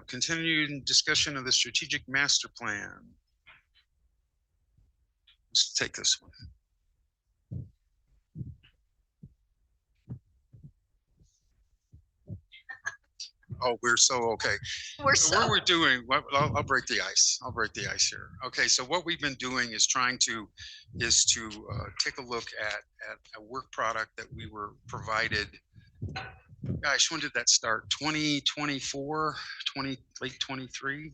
continued discussion of the strategic master plan. Let's take this one. Oh, we're so okay. So what we're doing, I'll break the ice. I'll break the ice here. Okay, so what we've been doing is trying to take a look at a work product that we were provided. Gosh, when did that start? 2024, late 23,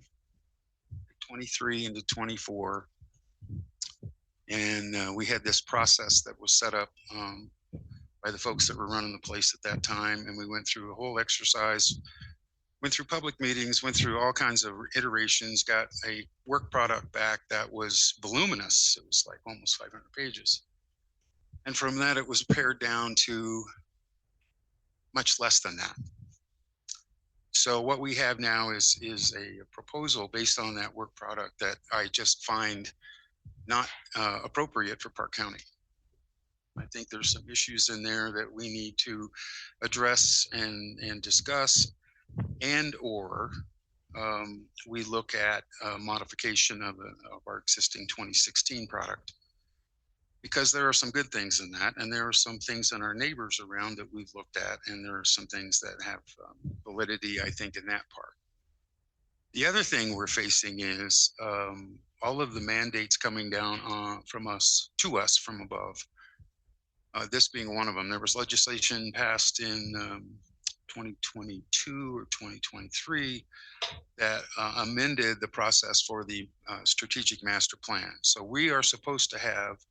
23 into 24. And we had this process that was set up by the folks that were running the place at that time. And we went through a whole exercise, went through public meetings, went through all kinds of iterations, got a work product back that was voluminous. It was like almost 500 pages. And from that, it was pared down to much less than that. So what we have now is a proposal based on that work product that I just find not appropriate for Park County. I think there's some issues in there that we need to address and discuss, and or we look at a modification of our existing 2016 product, because there are some good things in that, and there are some things in our neighbors around that we've looked at, and there are some things that have validity, I think, in that part. The other thing we're facing is all of the mandates coming down from us to us from above. This being one of them. There was legislation passed in 2022 or 2023 that amended the process for the strategic master plan. So we are supposed to have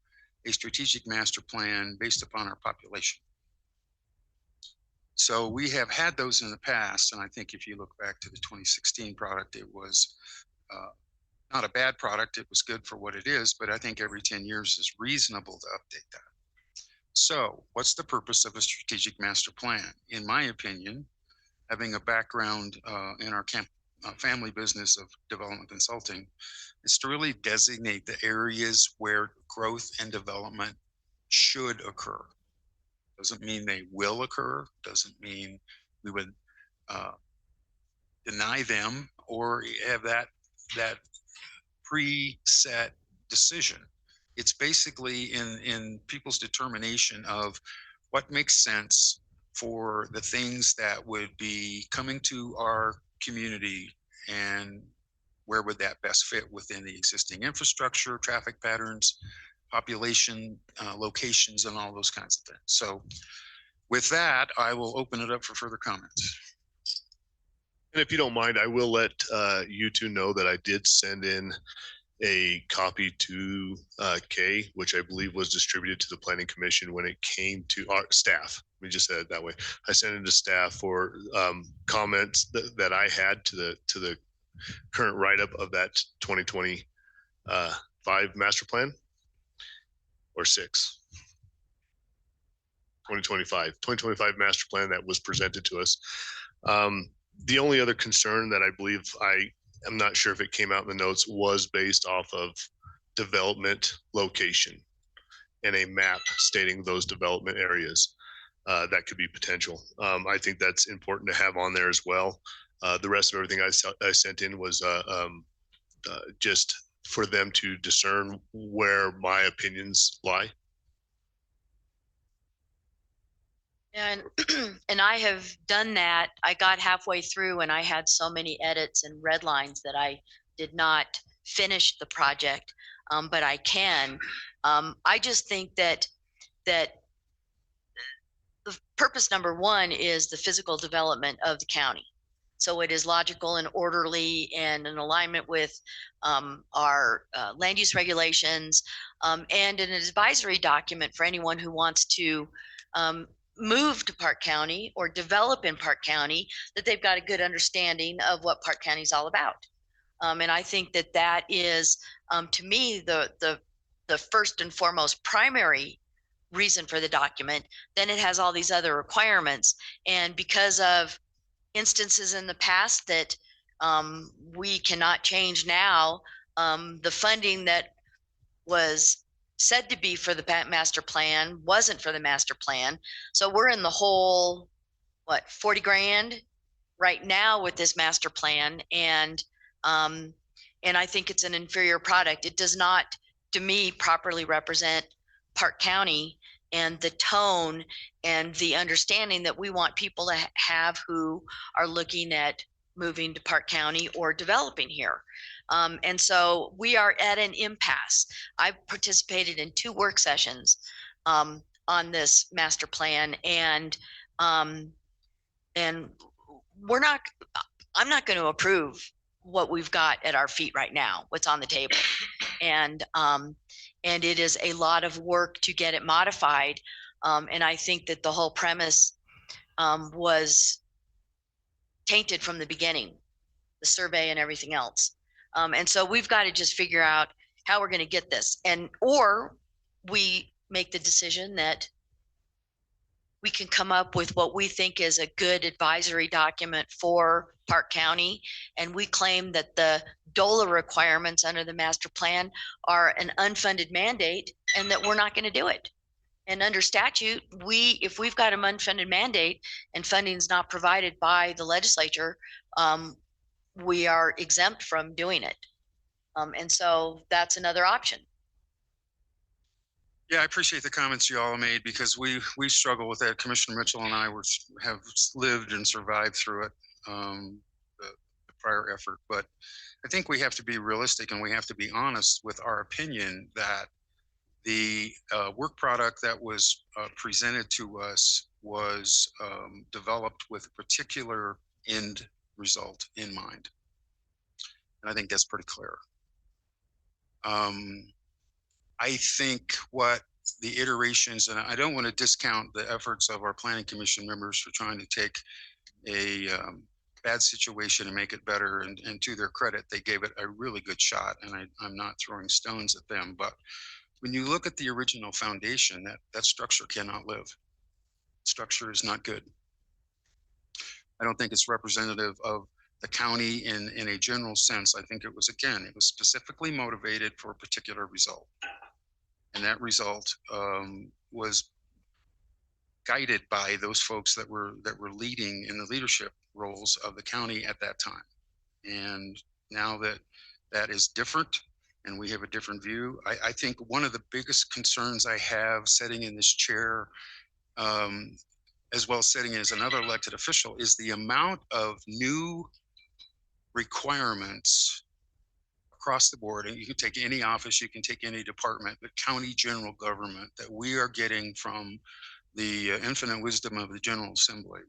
a strategic master plan based upon our population. So we have had those in the past, and I think if you look back to the 2016 product, it was not a bad product. It was good for what it is, but I think every 10 years is reasonable to update that. So what's the purpose of a strategic master plan? In my opinion, having a background in our family business of development consulting, is to really designate the areas where growth and development should occur. Doesn't mean they will occur, doesn't mean we would deny them or have that preset decision. It's basically in people's determination of what makes sense for the things that would be coming to our community, and where would that best fit within the existing infrastructure, traffic patterns, population, locations, and all those kinds of things. So with that, I will open it up for further comments. And if you don't mind, I will let you two know that I did send in a copy to Kay, which I believe was distributed to the Planning Commission when it came to our staff. We just said it that way. I sent it to staff for comments that I had to the current write-up of that 2025 master plan, or 2025 master plan that was presented to us. The only other concern that I believe I'm not sure if it came out in the notes, was based off of development location and a map stating those development areas that could be potential. I think that's important to have on there as well. The rest of everything I sent in was just for them to discern where my opinions lie. And I have done that. I got halfway through and I had so many edits and red lines that I did not finish the project, but I can. I just think that the purpose number one is the physical development of the county. So it is logical and orderly and in alignment with our land use regulations, and an advisory document for anyone who wants to move to Park County or develop in Park County, that they've got a good understanding of what Park County is all about. And I think that is, to me, the first and foremost primary reason for the document. Then it has all these other requirements. And because of instances in the past that we cannot change now, the funding that was said to be for the master plan wasn't for the master plan. So we're in the whole, what, 40 grand right now with this master plan, and I think it's an inferior product. It does not, to me, properly represent Park County and the tone and the understanding that we want people to have who are looking at moving to Park County or developing here. And so we are at an impasse. I've participated in 2 work sessions on this master plan, and we're not, I'm not going to approve what we've got at our feet right now, what's on the table. And it is a lot of work to get it modified. And I think that the whole premise was tainted from the beginning, the survey and everything else. And so we've got to just figure out how we're going to get this, or we make the decision that we can come up with what we think is a good advisory document for Park County, and we claim that the DOLA requirements under the master plan are an unfunded mandate and that we're not going to do it. And under statute, if we've got an unfunded mandate and funding is not provided by the legislature, we are exempt from doing it. And so that's another option. Yeah, I appreciate the comments you all made, because we struggle with that. Commissioner Mitchell and I have lived and survived through it, the prior effort. But I think we have to be realistic, and we have to be honest with our opinion that the work product that was presented to us was developed with a particular end result in mind. And I think that's pretty clear. I think what the iterations, and I don't want to discount the efforts of our planning commission members for trying to take a bad situation and make it better. And to their credit, they gave it a really good shot. And I'm not throwing stones at them. But when you look at the original foundation, that structure cannot live. Structure is not good. I don't think it's representative of the county in a general sense. I think it was specifically motivated for a particular result. And that result was guided by those folks that were leading in the leadership roles of the county at that time. And now that is different, and we have a different view. I think one of the biggest concerns I have sitting in this chair, as well as sitting as another elected official, is the amount of new requirements across the board. And you can take any office, you can take any department, but county general government, that we are getting from the infinite wisdom of the General Assembly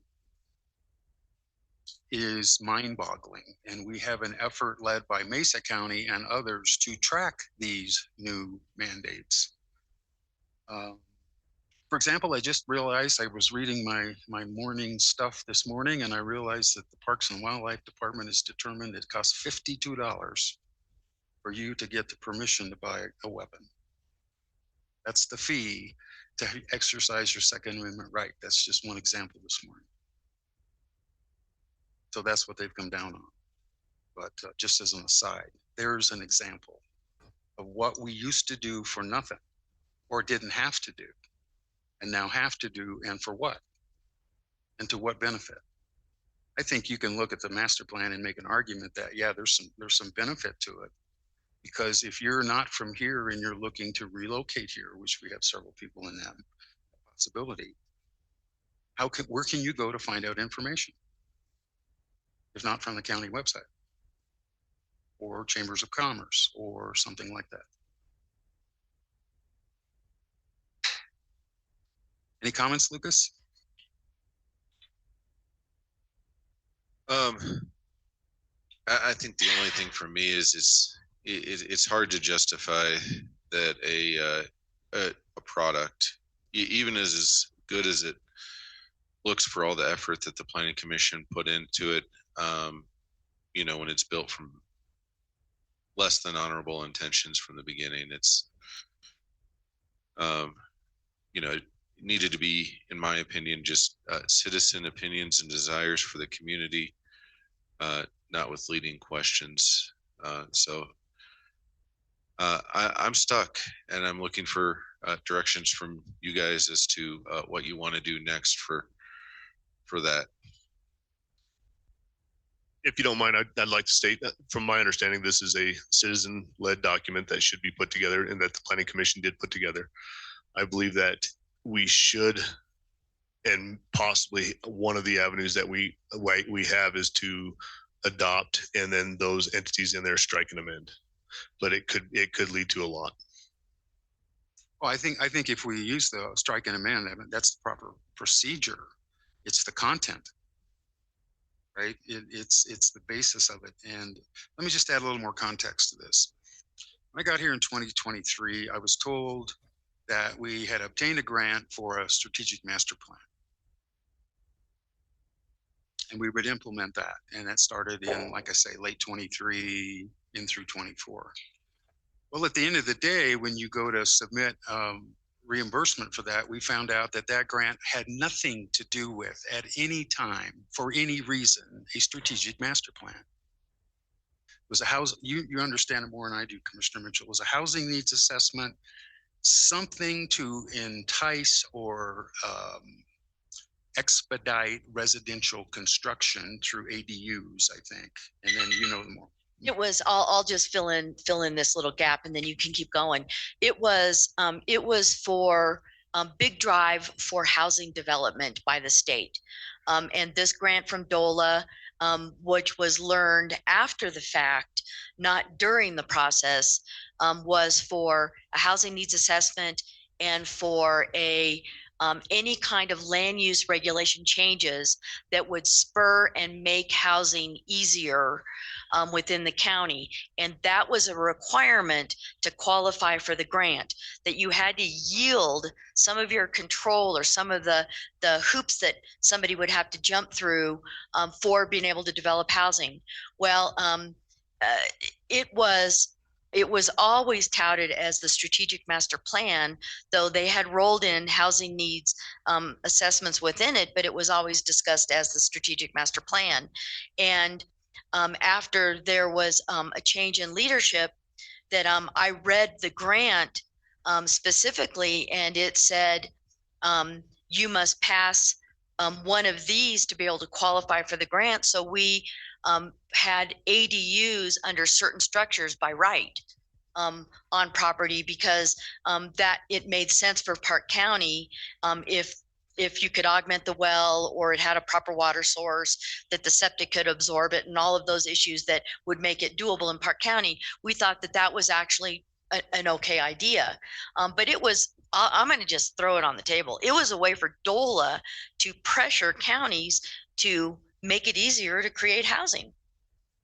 is mind-boggling. And we have an effort led by Mesa County and others to track these new mandates. For example, I just realized, I was reading my morning stuff this morning, and I realized that the Parks and Wildlife Department has determined it costs $52 for you to get the permission to buy a weapon. That's the fee to exercise your Second Amendment right. That's just one example this morning. So that's what they've come down on. But just as an aside, there's an example of what we used to do for nothing, or didn't have to do, and now have to do, and for what, and to what benefit. I think you can look at the master plan and make an argument that, yeah, there's some benefit to it. Because if you're not from here and you're looking to relocate here, which we have several people in that possibility, where can you go to find out information? If not from the county website or chambers of commerce or something like that. Any comments, Lucas? I think the only thing for me is it's hard to justify that a product, even as good as it looks for all the effort that the planning commission put into it, you know, when it's built from less than honorable intentions from the beginning, it's, you know, it needed to be, in my opinion, just citizen opinions and desires for the community, not with leading questions. So I'm stuck, and I'm looking for directions from you guys as to what you want to do next for that. If you don't mind, I'd like to state that from my understanding, this is a citizen-led document that should be put together and that the planning commission did put together. I believe that we should, and possibly one of the avenues that we have is to adopt, and then those entities in there strike and amend. But it could lead to a lot. Well, I think if we use the strike and amend, that's the proper procedure. It's the content, right? It's the basis of it. And let me just add a little more context to this. When I got here in 2023, I was told that we had obtained a grant for a strategic master plan. And we would implement that. And that started in, like I say, late 23 in through 24. Well, at the end of the day, when you go to submit reimbursement for that, we found out that that grant had nothing to do with, at any time, for any reason, a strategic master plan. It was a house, you understand it more than I do, Commissioner Mitchell. It was a housing needs assessment, something to entice or expedite residential construction through ADUs, I think. And then you know more. It was, I'll just fill in this little gap and then you can keep going. It was for big drive for housing development by the state. And this grant from DOLA, which was learned after the fact, not during the process, was for a housing needs assessment and for a any kind of land use regulation changes that would spur and make housing easier within the county. And that was a requirement to qualify for the grant, that you had to yield some of your control or some of the hoops that somebody would have to jump through for being able to develop housing. Well, it was always touted as the strategic master plan, though they had rolled in housing needs assessments within it, but it was always discussed as the strategic master plan. And after there was a change in leadership, that I read the grant specifically, and it said you must pass one of these to be able to qualify for the grant. So we had ADUs under certain structures by right on property, because that it made sense for Park County if you could augment the well, or it had a proper water source, that the septic could absorb it, and all of those issues that would make it doable in Park County. We thought that that was actually an okay idea. But it was, I'm going to just throw it on the table. It was a way for DOLA to pressure counties to make it easier to create housing,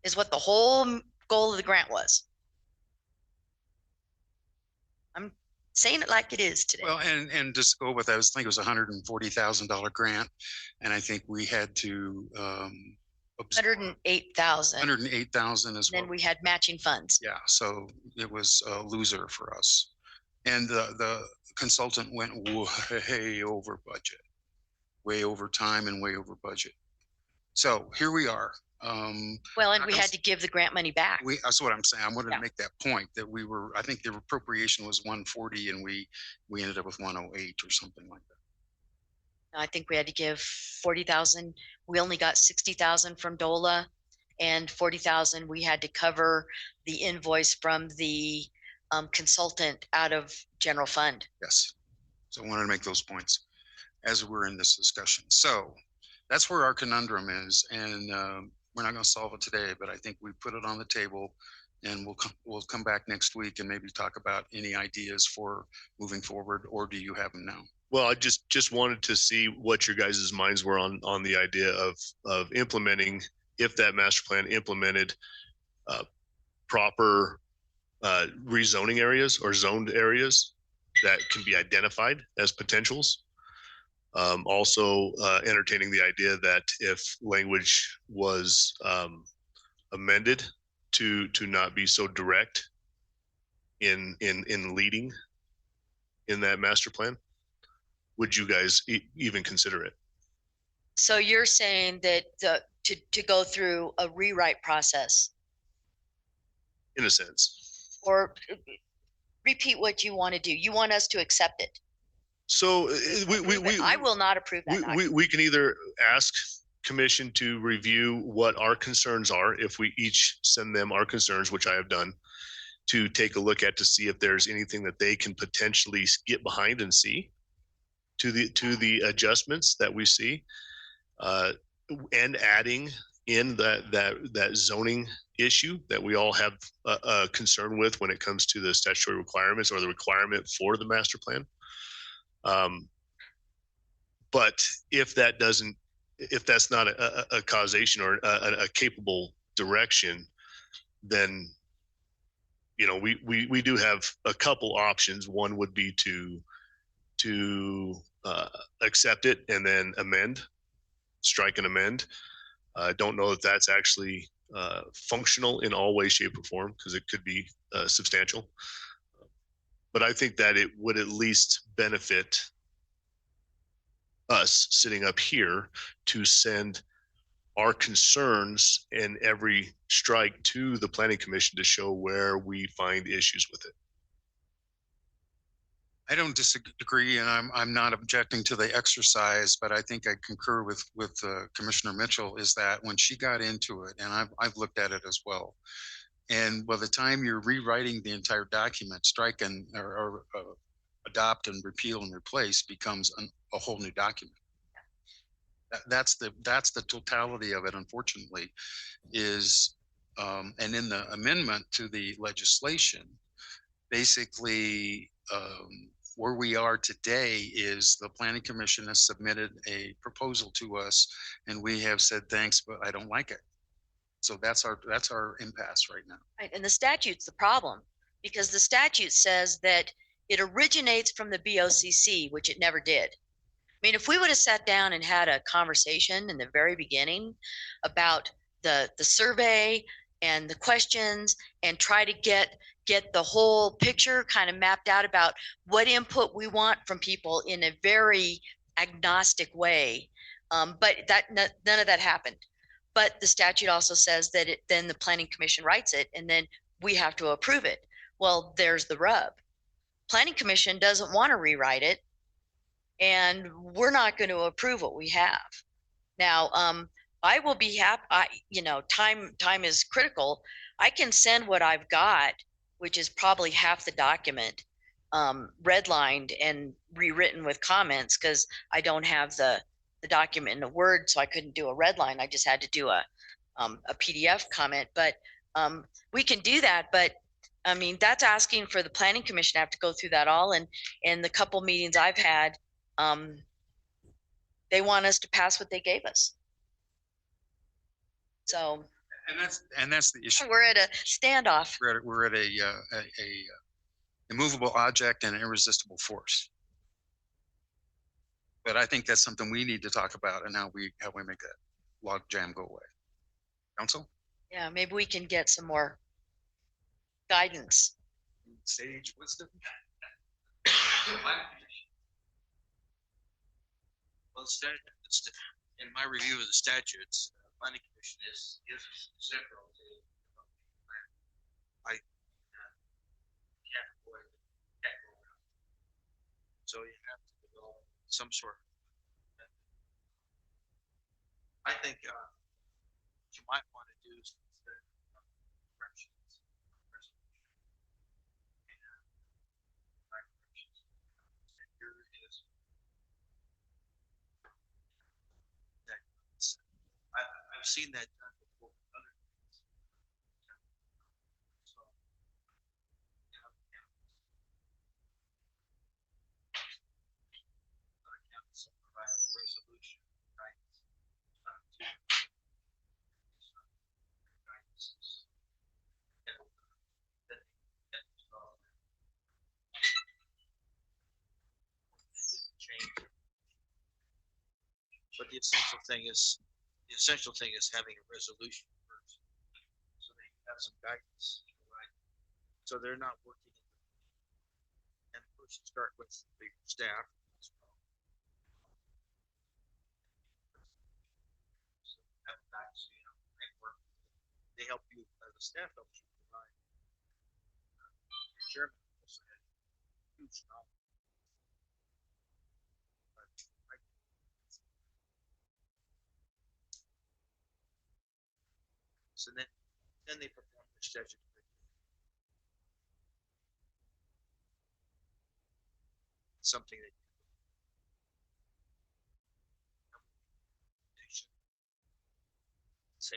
is what the whole goal of the grant was. I'm saying it like it is today. Well, and just go with that, I think it was $140,000 grant, and I think we had to 108,000. 108,000 as well. Then we had matching funds. Yeah, so it was a loser for us, and the consultant went way over budget, way over time, and way over budget. So here we are. Well, and we had to give the grant money back. That's what I'm saying. I wanted to make that point, that we were, I think the appropriation was 140 and we ended up with 108 or something like that. I think we had to give 40,000. We only got 60,000 from DOLA, and 40,000 we had to cover the invoice from the consultant out of general fund. Yes. So I wanted to make those points as we're in this discussion. So that's where our conundrum is, and we're not going to solve it today, but I think we put it on the table, and we'll come back next week and maybe talk about any ideas for moving forward. Or do you have them now? Well, I just wanted to see what your guys' minds were on the idea of implementing, if that master plan implemented proper rezoning areas or zoned areas that can be identified as potentials. Also entertaining the idea that if language was amended to not be so direct in leading in that master plan, would you guys even consider it? So you're saying that to go through a rewrite process? In a sense. Or repeat what you want to do. You want us to accept it? So I will not approve that. We can either ask commission to review what our concerns are. If we each send them our concerns, which I have done, to take a look at to see if there's anything that they can potentially get behind and see to the adjustments that we see, and adding in that zoning issue that we all have a concern with when it comes to the statutory requirements or the requirement for the master plan. But if that's not a causation or a capable direction, then we do have a couple options. One would be to accept it and then strike and amend. I don't know if that's actually functional in all ways, shape, or form, because it could be substantial. But I think that it would at least benefit us sitting up here to send our concerns in every strike to the planning commission to show where we find issues with it. I don't disagree, and I'm not objecting to the exercise, but I think I concur with Commissioner Mitchell, is that when she got into it, and I've looked at it as well, and by the time you're rewriting the entire document, strike and or adopt and repeal and replace becomes a whole new document. That's the totality of it, unfortunately, is and in the amendment to the legislation, basically where we are today is the planning commission has submitted a proposal to us and we have said thanks, but I don't like it. So that's our impasse right now. Right, and the statute's the problem, because the statute says that it originates from the BOCC, which it never did. I mean, if we would have sat down and had a conversation in the very beginning about the survey and the questions and try to get the whole picture kind of mapped out about what input we want from people in a very agnostic way, but none of that happened. But the statute also says that then the planning commission writes it and then we have to approve it. Well, there's the rub. Planning commission doesn't want to rewrite it, and we're not going to approve what we have. Now, I will be happy. Time is critical. I can send what I've got, which is probably half the document, redlined and rewritten with comments, because I don't have the document in a Word, so I couldn't do a red line. I just had to do a PDF comment. But we can do that. But I mean, that's asking for the planning commission to have to go through that all. And the couple meetings I've had, they want us to pass what they gave us. So. And that's the issue. We're at a standoff. We're at a immovable object and irresistible force. But I think that's something we need to talk about, and how we make that log jam go away. Council? Yeah, maybe we can get some more guidance. Sage wisdom. Well, in my review of the statutes, planning commission is central to I can't avoid it. So you have to develop some sort of, I think what you might want to do is I've seen that done before with other things. So, other counties provide a resolution, right? But the essential thing is having a resolution first, so they have some guidance, right? So they're not working, and of course you start with the staff. They help you, the staff helps you provide. Chairman also had huge knowledge. guidance, and then they perform the statutory. Something that say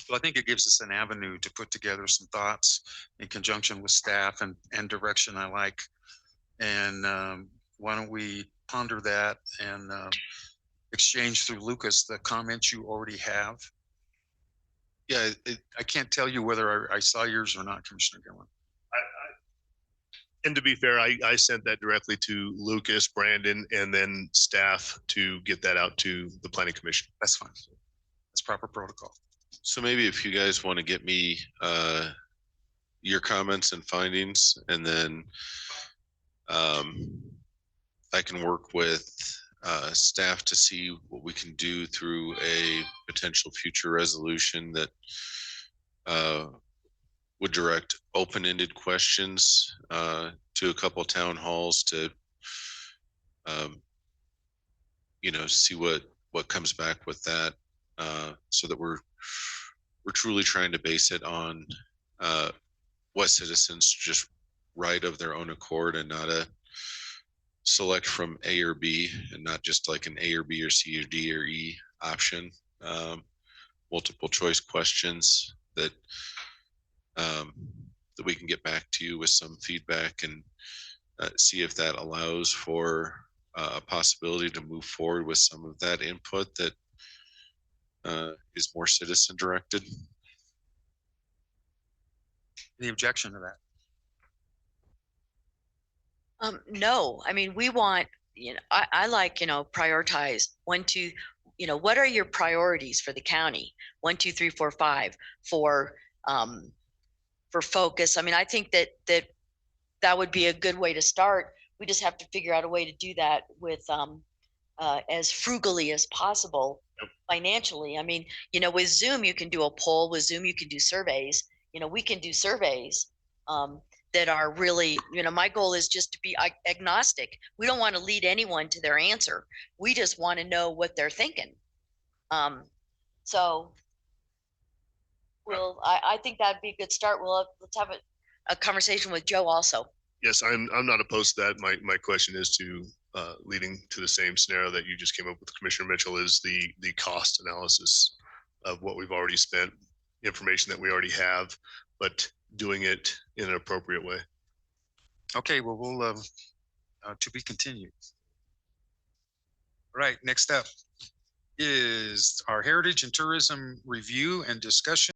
Well, I think it gives us an avenue to put together some thoughts in conjunction with staff and direction I like. And why don't we ponder that and exchange through Lucas the comments you already have? Yeah, I can't tell you whether I saw yours or not, Commissioner Gillen. And to be fair, I sent that directly to Lucas, Brandon, and then staff to get that out to the planning commission. That's fine. That's proper protocol. so maybe if you guys want to get me your comments and findings, and then I can work with staff to see what we can do through a potential future resolution that would direct open-ended questions to a couple of town halls to see what comes back with that, so that we're truly trying to base it on what citizens just write of their own accord, and not a select from A or B, and not just like an A or B or C or D or E option. Multiple choice questions that that we can get back to you with some feedback, and see if that allows for a possibility to move forward with some of that input that is more citizen directed. Any objection to that? No, I mean, we want, I like, prioritize 1, 2, what are your priorities for the county? 1, 2, 3, 4, 5 for focus. I mean, I think that would be a good way to start. We just have to figure out a way to do that with as frugally as possible financially. I mean, with Zoom, you can do a poll. With Zoom, you can do surveys. We can do surveys that are really, my goal is just to be agnostic. We don't want to lead anyone to their answer. We just want to know what they're thinking. So I think that'd be a good start. Let's have a conversation with Joe also. Yes, I'm not opposed to that. My question is to leading to the same scenario that you just came up with, Commissioner Mitchell, is the cost analysis of what we've already spent, information that we already have, but doing it in an appropriate way. Okay, well, we'll to be continued. All right, next up is our Heritage and Tourism Review and Discussion.